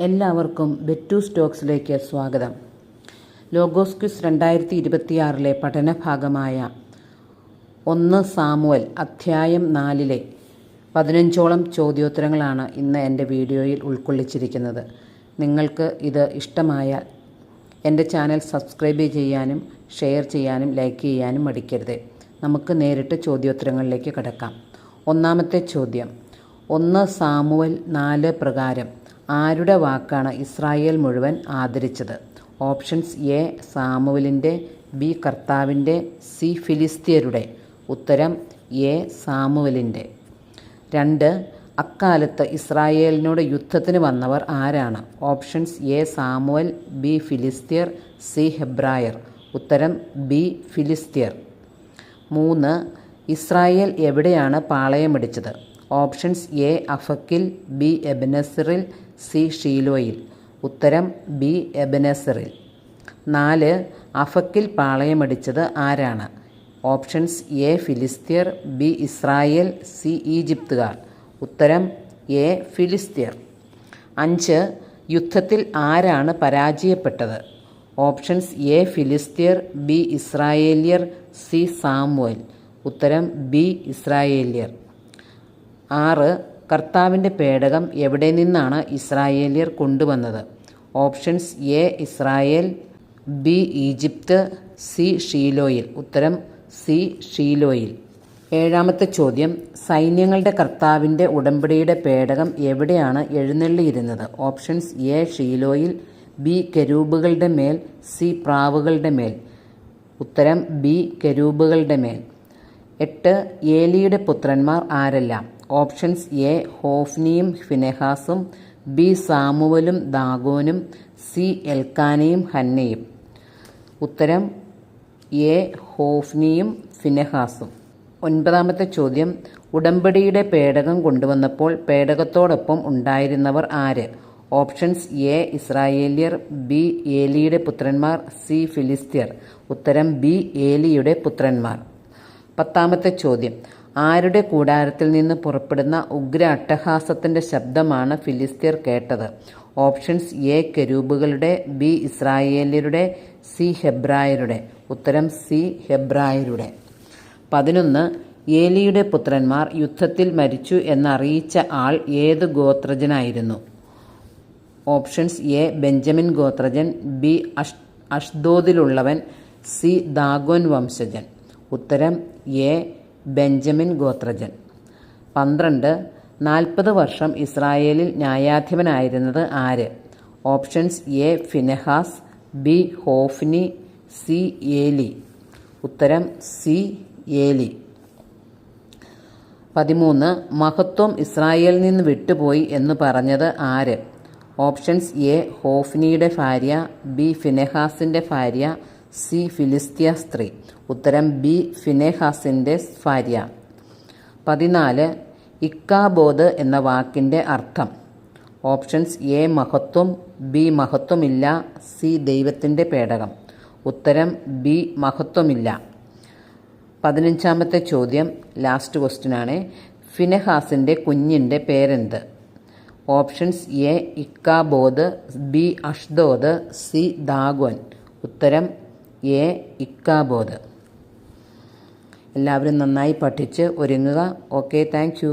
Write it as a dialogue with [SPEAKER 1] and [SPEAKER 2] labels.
[SPEAKER 1] എല്ലാവർക്കും ബെറ്റു സ്റ്റോക്സിലേക്ക് സ്വാഗതം. Logos quiz 2026 പഠനഭാഗമായ 1 Samuel അധ്യായം 4 15ഓളം ചോദ്യോത്തരങ്ങളാണ് ഇന്ന് എൻ്റെ വീഡിയോയിൽ ഉൾക്കൊള്ളിച്ചിരിക്കുന്നത്. നിങ്ങൾക്ക് ഇത് ഇഷ്ടമായാൽ എൻ്റെ ചാനൽ സബ്സ്ക്രൈബ് ചെയ്യാനും ഷെയർ ചെയ്യാനും ലൈക്ക് ചെയ്യാനും മടിക്കരുത്. നമുക്ക് നേരിട്ട് ചോദ്യോത്തരങ്ങളിലേക്ക് കടക്കാം. ഒന്നാമത്തെ ചോദ്യം, 1 സാമുവൽ 4 പ്രകാരം ആരുടെ വാക്കാണ് ഇസ്രായേൽ മുഴുവൻ ആദരിച്ചത്? ഓപ്ഷൻസ്: എ സാമുവലിൻ്റെ, ബി കർത്താവിൻ്റെ, സി ഫിലിസ്ത്യരുടെ. ഉത്തരം എ സാമുവലിൻ്റെ. 2 അക്കാലത്ത് ഇസ്രായേലിനോട് യുദ്ധത്തിന് വന്നവർ ആരാണ്? ഓപ്ഷൻസ്: എ സാമുവൽ, ബി ഫിലിസ്ത്യർ, സി ഹെബ്രായർ. ഉത്തരം ബി ഫിലിസ്ത്യർ. 3 ഇസ്രായേൽ എവിടെയാണ് പാളയമടിച്ചത്? ഓപ്ഷൻസ്: എ അഫക്കിൽ, ബി എബെനെസറിൽ, സി ഷീലോയിൽ. ഉത്തരം ബി എബെനെസറിൽ. 4 അഫക്കിൽ പാളയമടിച്ചത് ആരാണ്? ഓപ്ഷൻസ്: എ ഫിലിസ്ത്യർ, ബി ഇസ്രായേൽ, സി ഈജിപ്തുകാർ. ഉത്തരം എ ഫിലിസ്ത്യർ. 5 യുദ്ധത്തിൽ ആരാണ് പരാജയപ്പെട്ടത്? ഓപ്ഷൻസ്: എ ഫിലിസ്ത്യർ, ബി ഇസ്രായേല്യർ, സി സാമുവൽ. ഉത്തരം ബി ഇസ്രായേല്യർ. 6 കർത്താവിൻ്റെ പേടകം എവിടെ നിന്നാണ് ഇസ്രായേല്യർ കൊണ്ടുവന്നത്? Options: A Israel, B Egypt, C ഷീലോയിൽ. ഉത്തരം സി ഷീലോയിൽ. 7ാമത്തെ ചോദ്യം, സൈന്യങ്ങളുടെ കർത്താവിൻ്റെ ഉടമ്പടിയുടെ പേടകം എവിടെയാണ് എഴുന്നള്ളിയിരുന്നത്? ഓപ്ഷൻസ്: എ ഷീലോയിൽ, ബി കെരൂബുകളുടെ മേൽ, സി പ്രാവുകളുടെ മേൽ. ഉത്തരം ബി കെരൂബുകളുടെ മേൽ. 8 ഏലിയുടെ പുത്രന്മാർ ആരെല്ലാം? ഓപ്ഷൻസ്: എ ഹോഫ്നിയും ഫിനെഹാസും, ബി സാമുവലും ദാഗോനും, സി എൽക്കാനയും ഹന്നയും. ഉത്തരം എ ഹോഫ്നിയും ഫിനെഹാസും. 9ാമത്തെ ചോദ്യം, ഉടമ്പടിയുടെ പേടകം കൊണ്ടുവന്നപ്പോൾ പേടകത്തോടൊപ്പം ഉണ്ടായിരുന്നവർ ആര്? ഓപ്ഷൻസ്: എ ഇസ്രായേല്യർ, ബി ഏലിയുടെ പുത്രന്മാർ, സി ഫിലിസ്ത്യർ. ഉത്തരം ബി ഏലിയുടെ പുത്രന്മാർ. 10ാമത്തെ ചോദ്യം, ആരുടെ കൂടാരത്തിൽ നിന്ന് പുറപ്പെടുന്ന ഉഗ്ര അട്ടഹാസത്തിൻ്റെ ശബ്ദമാണ് ഫിലിസ്ത്യർ കേട്ടത്? ഓപ്ഷൻസ്: എ കെരൂബുകളുടെ, ബി ഇസ്രായേല്യരുടെ, സി ഹെബ്രായരുടെ. ഉത്തരം സി ഹെബ്രായരുടെ. 11 ഏലിയുടെ പുത്രന്മാർ യുദ്ധത്തിൽ മരിച്ചു എന്നറിയിച്ച ആൾ ഏത് ഗോത്രജനായിരുന്നു? ഓപ്ഷൻസ്: എ ബെഞ്ചമിൻ ഗോത്രജൻ, ബി അഷ്ദോദിലുള്ളവൻ, സി ദാഗോൻ വംശജൻ. ഉത്തരം എ ബെഞ്ചമിൻ ഗോത്രജൻ. 12 40 വർഷം ഇസ്രായേലിൽ ന്യായാധിപനായിരുന്നത് ആര്? Options: A ഫിനെഹാസ്, B Hophni, C ഏലി. ഉത്തരം സി ഏലി. 13 മഹത്വം ഇസ്രായേലിൽ നിന്ന് വിട്ടുപോയി എന്ന് പറഞ്ഞത് ആര്? ഓപ്ഷൻസ്: എ ഹോഫ്നിയുടെ ഭാര്യ, ബി ഫിനെഹാസിൻ്റെ ഭാര്യ, സി ഫിലിസ്ത്യ സ്ത്രീ. ഉത്തരം ബി ഫിനെഹാസിൻ്റെ ഭാര്യ. 14 ഇക്കാബോദ് എന്ന വാക്കിൻ്റെ അർത്ഥം? ഓപ്ഷൻസ്: എ മഹത്വം, ബി മഹത്വമില്ല, സി ദൈവത്തിൻ്റെ പേടകം. ഉത്തരം ബി മഹത്വമില്ല. 15ാമത്തെ ചോദ്യം, ലാസ്റ്റ് ക്വസ്റ്റ്യനാണ്. ഫിനെഹാസിൻ്റെ കുഞ്ഞിൻ്റെ പേരെന്ത്? Options: A Ichabod, B Ashdod, C Dagon. ഉത്തരം എ ഇക്കാബോദ്. എല്ലാവരും നന്നായി പഠിച്ച് ഒരുങ്ങുക. Okay, thank you.